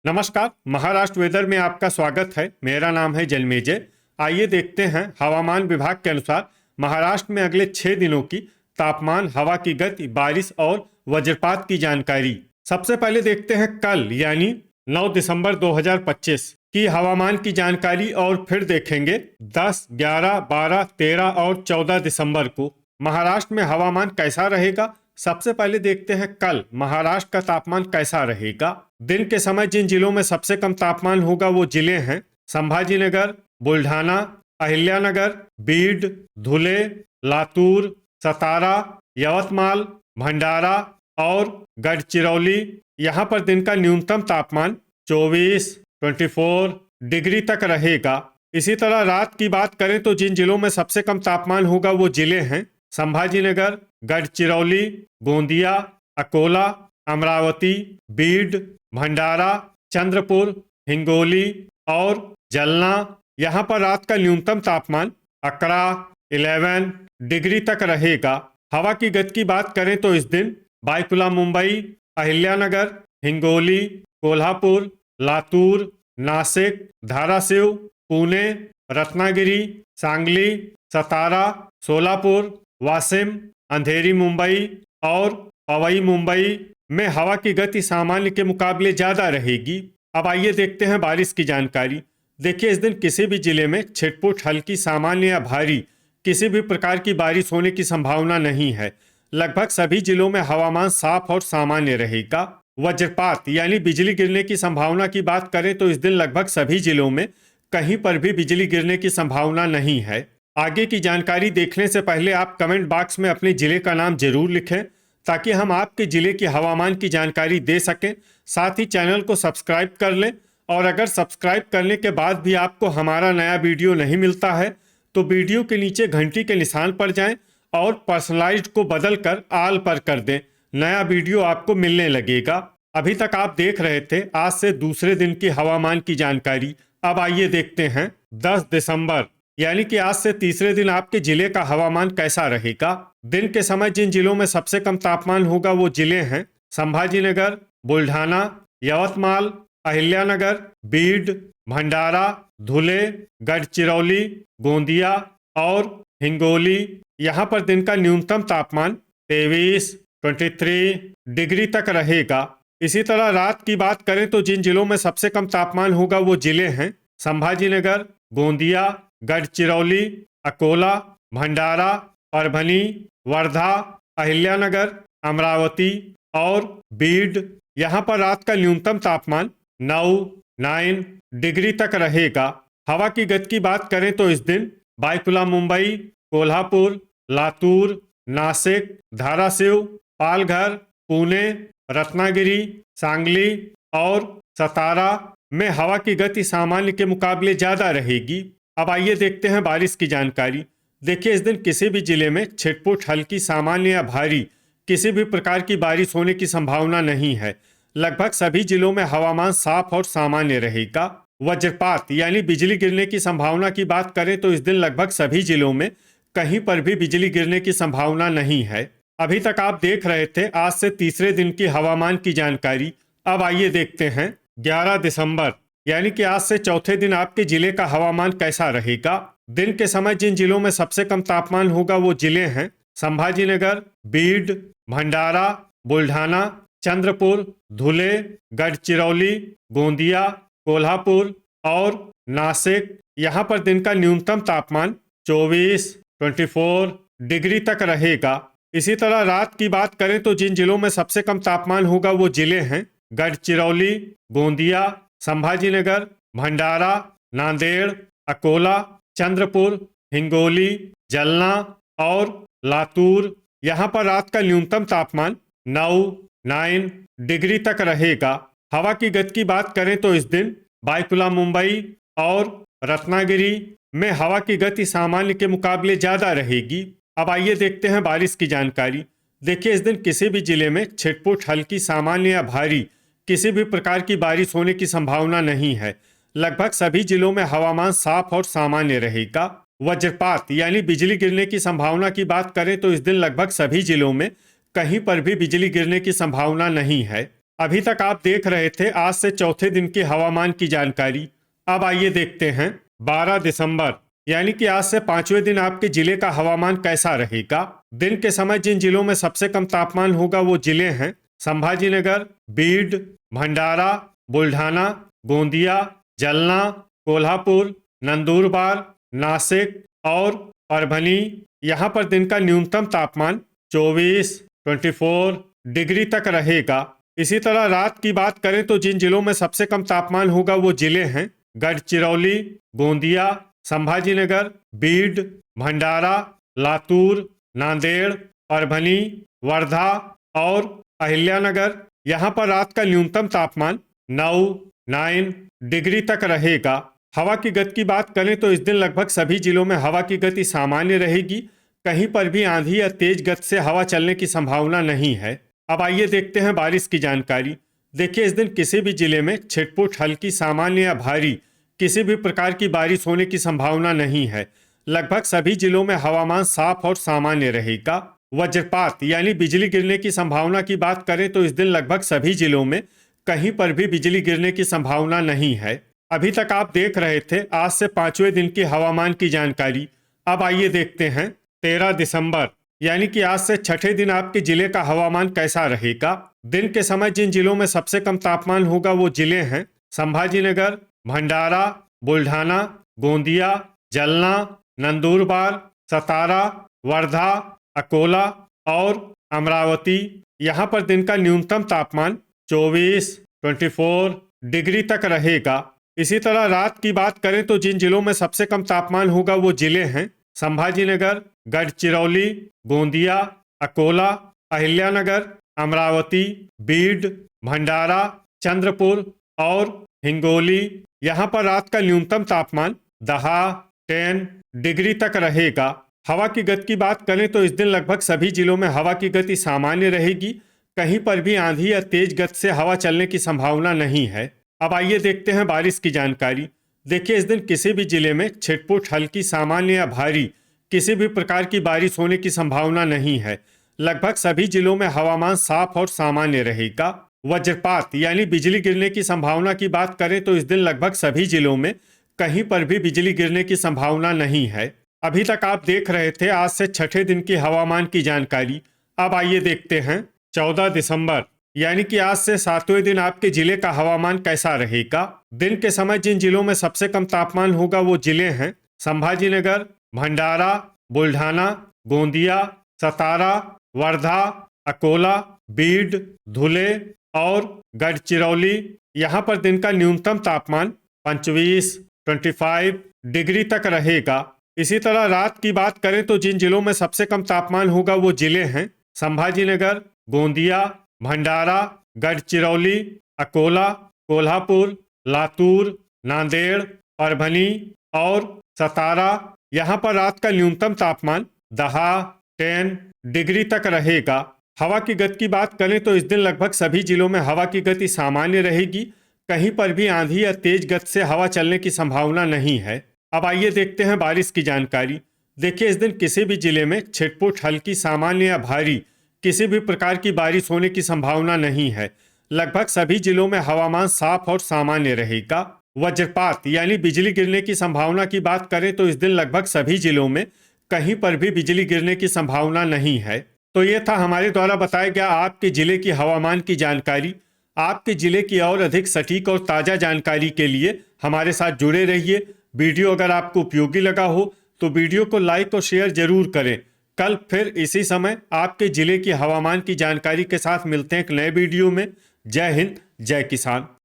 नमस्कार। महाराष्ट्र वेदर में आपका स्वागत है। मेरा नाम है जलमेजय। आइए देखते हैं हवामान विभाग के अनुसार महाराष्ट्र में अगले 6 दिनों की तापमान, हवा की गति, बारिश और वज्रपात की जानकारी। सबसे पहले देखते हैं कल यानी 9 दिसंबर 2025 की हवामान की जानकारी और फिर देखेंगे 10, 11, 12, 13 और 14 दिसंबर को महाराष्ट्र में हवामान कैसा रहेगा। सबसे पहले देखते हैं कल महाराष्ट्र का तापमान कैसा रहेगा। दिन के समय जिन जिलों में सबसे कम तापमान होगा वो जिले हैं संभाजीनगर, बुल्ढाना, अहिल्यानगर, बीड, धुले, लातूर, सतारा, यवतमाल, भंडारा और गढ़चिरौली। यहाँ पर दिन का न्यूनतम तापमान 24 डिग्री तक रहेगा। इसी तरह रात की बात करें तो जिन जिलों में सबसे कम तापमान होगा वो जिले हैं संभाजीनगर, गढ़चिरौली, गोंदिया, अकोला, अमरावती, बीड, भंडारा, चंद्रपुर, हिंगोली और जलना। यहाँ पर रात का न्यूनतम तापमान 11 डिग्री तक रहेगा। हवा की गति की बात करें तो इस दिन बायकुला मुंबई, अहिल्यानगर, हिंगोली, कोल्हापुर, लातूर, नासिक, धाराशिव, पुणे, रत्नागिरी, सांगली, सतारा, सोलापुर, वाशिम, अंधेरी मुंबई और पवई मुंबई में हवा की गति सामान्य के मुकाबले ज्यादा रहेगी। अब आइए देखते हैं बारिश की जानकारी। देखिए, इस दिन किसी भी जिले में छिटपुट, हल्की, सामान्य या भारी किसी भी प्रकार की बारिश होने की संभावना नहीं है। लगभग सभी जिलों में हवामान साफ और सामान्य रहेगा। वज्रपात यानी बिजली गिरने की संभावना की बात करें तो इस दिन लगभग सभी जिलों में कहीं पर भी बिजली गिरने की संभावना नहीं है। आगे की जानकारी देखने से पहले आप कमेंट बॉक्स में अपने जिले का नाम जरूर लिखें ताकि हम आपके जिले की हवामान की जानकारी दे सकें। साथ ही चैनल को सब्सक्राइब कर लें और अगर सब्सक्राइब करने के बाद भी आपको हमारा नया वीडियो नहीं मिलता है तो वीडियो के नीचे घंटी के निशान पर जाएं और पर्सनलाइज्ड को बदलकर ऑल पर कर दें। नया वीडियो आपको मिलने लगेगा। अभी तक आप देख रहे थे आज से दूसरे दिन की हवामान की जानकारी। अब आइए देखते हैं 10 दिसंबर यानी कि आज से तीसरे दिन आपके जिले का हवामान कैसा रहेगा। दिन के समय जिन जिलों में सबसे कम तापमान होगा वो जिले हैं संभाजीनगर, बुल्ढाना, यवतमाल, अहिल्यानगर, बीड, भंडारा, धुले, गढ़चिरौली, गोंदिया और हिंगोली। यहाँ पर दिन का न्यूनतम तापमान 23 डिग्री तक रहेगा। इसी तरह रात की बात करें तो जिन जिलों में सबसे कम तापमान होगा वो जिले हैं संभाजीनगर, गोंदिया, गढ़चिरौली, अकोला, भंडारा, परभनी, वर्धा, अहिल्यानगर, अमरावती और बीड। यहाँ पर रात का न्यूनतम तापमान 9 डिग्री तक रहेगा। हवा की गति की बात करें तो इस दिन बायकुला मुंबई, कोल्हापुर, लातूर, नासिक, धाराशिव, पालघर, पुणे, रत्नागिरी, सांगली और सतारा में हवा की गति सामान्य के मुकाबले ज्यादा रहेगी। अब आइए देखते हैं बारिश की जानकारी। देखिए, इस दिन किसी भी जिले में छिटपुट, हल्की, सामान्य या भारी किसी भी प्रकार की बारिश होने की संभावना नहीं है। लगभग सभी जिलों में हवामान साफ और सामान्य रहेगा। वज्रपात यानी बिजली गिरने की संभावना की बात करें तो इस दिन लगभग सभी जिलों में कहीं पर भी बिजली गिरने की संभावना नहीं है। अभी तक आप देख रहे थे आज से तीसरे दिन की हवामान की जानकारी। अब आइए देखते हैं 11 दिसंबर यानी कि आज से चौथे दिन आपके जिले का हवामान कैसा रहेगा। दिन के समय जिन जिलों में सबसे कम तापमान होगा वो जिले हैं संभाजीनगर, बीड, भंडारा, बुल्ढाना, चंद्रपुर, धुले, गढ़चिरौली, गोंदिया, कोल्हापुर और नासिक। यहाँ पर दिन का न्यूनतम तापमान 24 डिग्री तक रहेगा। इसी तरह रात की बात करें तो जिन जिलों में सबसे कम तापमान होगा वो जिले हैं गढ़चिरौली, गोंदिया, संभाजीनगर, भंडारा, नांदेड़, अकोला, चंद्रपुर, हिंगोली, जलना और लातूर। यहाँ पर रात का न्यूनतम तापमान 9 डिग्री तक रहेगा। हवा की गति की बात करें तो इस दिन बायकुला मुंबई और रत्नागिरी में हवा की गति सामान्य के मुकाबले ज्यादा रहेगी। अब आइए देखते हैं बारिश की जानकारी। देखिए, इस दिन किसी भी जिले में छिटपुट, हल्की, सामान्य या भारी किसी भी प्रकार की बारिश होने की संभावना नहीं है। लगभग सभी जिलों में हवामान साफ और सामान्य रहेगा। वज्रपात यानी बिजली गिरने की संभावना की बात करें तो इस दिन लगभग सभी जिलों में कहीं पर भी बिजली गिरने की संभावना नहीं है। अभी तक आप देख रहे थे आज से चौथे दिन की हवामान की जानकारी। अब आइए देखते हैं 12 दिसंबर यानी कि आज से पांचवें दिन आपके जिले का हवामान कैसा रहेगा। दिन के समय जिन जिलों में सबसे कम तापमान होगा वो जिले हैं संभाजीनगर, बीड, भंडारा, बुल्ढाना, गोंदिया, जलना, कोल्हापुर, नंदुरबार, नासिक और परभनी। यहाँ पर दिन का न्यूनतम तापमान 24 डिग्री तक रहेगा। इसी तरह रात की बात करें तो जिन जिलों में सबसे कम तापमान होगा वो जिले हैं गढ़चिरौली, गोंदिया, संभाजीनगर, बीड, भंडारा, लातूर, नांदेड़, परभनी, वर्धा और अहिल्यानगर। यहाँ पर रात का न्यूनतम तापमान 9 डिग्री तक रहेगा। हवा की गति की बात करें तो इस दिन लगभग सभी जिलों में हवा की गति सामान्य रहेगी। कहीं पर भी आंधी या तेज गति से हवा चलने की संभावना नहीं है। अब आइए देखते हैं बारिश की जानकारी। देखिए, इस दिन किसी भी जिले में छिटपुट, हल्की, सामान्य या भारी किसी भी प्रकार की बारिश होने की संभावना नहीं है। लगभग सभी जिलों में हवामान साफ और सामान्य रहेगा। वज्रपात यानी बिजली गिरने की संभावना की बात करें तो इस दिन लगभग सभी जिलों में कहीं पर भी बिजली गिरने की संभावना नहीं है। अभी तक आप देख रहे थे आज से पांचवें दिन की हवामान की जानकारी। अब आइए देखते हैं 13 दिसंबर यानी कि आज से छठे दिन आपके जिले का हवामान कैसा रहेगा। दिन के समय जिन जिलों में सबसे कम तापमान होगा वो जिले हैं संभाजीनगर, भंडारा, बुल्ढाना, गोंदिया, जलना, नंदुरबार, सतारा, वर्धा, अकोला और अमरावती। यहाँ पर दिन का न्यूनतम तापमान 24 डिग्री तक रहेगा। इसी तरह रात की बात करें तो जिन जिलों में सबसे कम तापमान होगा वो जिले हैं संभाजीनगर, गढ़चिरौली, गोंदिया, अकोला, अहिल्यानगर, अमरावती, बीड, भंडारा, चंद्रपुर और हिंगोली। यहाँ पर रात का न्यूनतम तापमान 10 डिग्री तक रहेगा। हवा की गति की बात करें तो इस दिन लगभग सभी जिलों में हवा की गति सामान्य रहेगी। कहीं पर भी आंधी या तेज गति से हवा चलने की संभावना नहीं है। अब आइए देखते हैं बारिश की जानकारी। देखिए, इस दिन किसी भी जिले में छिटपुट, हल्की, सामान्य या भारी किसी भी प्रकार की बारिश होने की संभावना नहीं है। लगभग सभी जिलों में हवामान साफ और सामान्य रहेगा। वज्रपात यानी बिजली गिरने की संभावना की बात करें तो इस दिन लगभग सभी जिलों में कहीं पर भी बिजली गिरने की संभावना नहीं है। अभी तक आप देख रहे थे आज से छठे दिन की हवामान की जानकारी। अब आइए देखते हैं 14 दिसंबर यानी कि आज से सातवें दिन आपके जिले का हवामान कैसा रहेगा। दिन के समय जिन जिलों में सबसे कम तापमान होगा वो जिले हैं संभाजीनगर, भंडारा, बुल्ढाना, गोंदिया, सतारा, वर्धा, अकोला, बीड, धुले और गढ़चिरौली। यहाँ पर दिन का न्यूनतम तापमान 25 डिग्री तक रहेगा। इसी तरह रात की बात करें तो जिन जिलों में सबसे कम तापमान होगा वो जिले हैं संभाजीनगर, गोंदिया, भंडारा, गढ़चिरौली, अकोला, कोल्हापुर, लातूर, नांदेड़, परभनी और सतारा। यहाँ पर रात का न्यूनतम तापमान 10 डिग्री तक रहेगा। हवा की गति की बात करें तो इस दिन लगभग सभी जिलों में हवा की गति सामान्य रहेगी। कहीं पर भी आंधी या तेज गति से हवा चलने की संभावना नहीं है। अब आइए देखते हैं बारिश की जानकारी। देखिए, इस दिन किसी भी जिले में छिटपुट, हल्की, सामान्य या भारी किसी भी प्रकार की बारिश होने की संभावना नहीं है। लगभग सभी जिलों में हवामान साफ और सामान्य रहेगा। वज्रपात यानी बिजली गिरने की संभावना की बात करें तो इस दिन लगभग सभी जिलों में कहीं पर भी बिजली गिरने की संभावना नहीं है। तो ये था हमारे द्वारा बताया गया आपके जिले की हवामान की जानकारी। आपके जिले की और अधिक सटीक और ताज़ा जानकारी के लिए हमारे साथ जुड़े रहिए। वीडियो अगर आपको उपयोगी लगा हो तो वीडियो को लाइक और शेयर जरूर करें। कल फिर इसी समय आपके जिले की हवामान की जानकारी के साथ मिलते हैं एक नए वीडियो में। जय हिंद, जय किसान।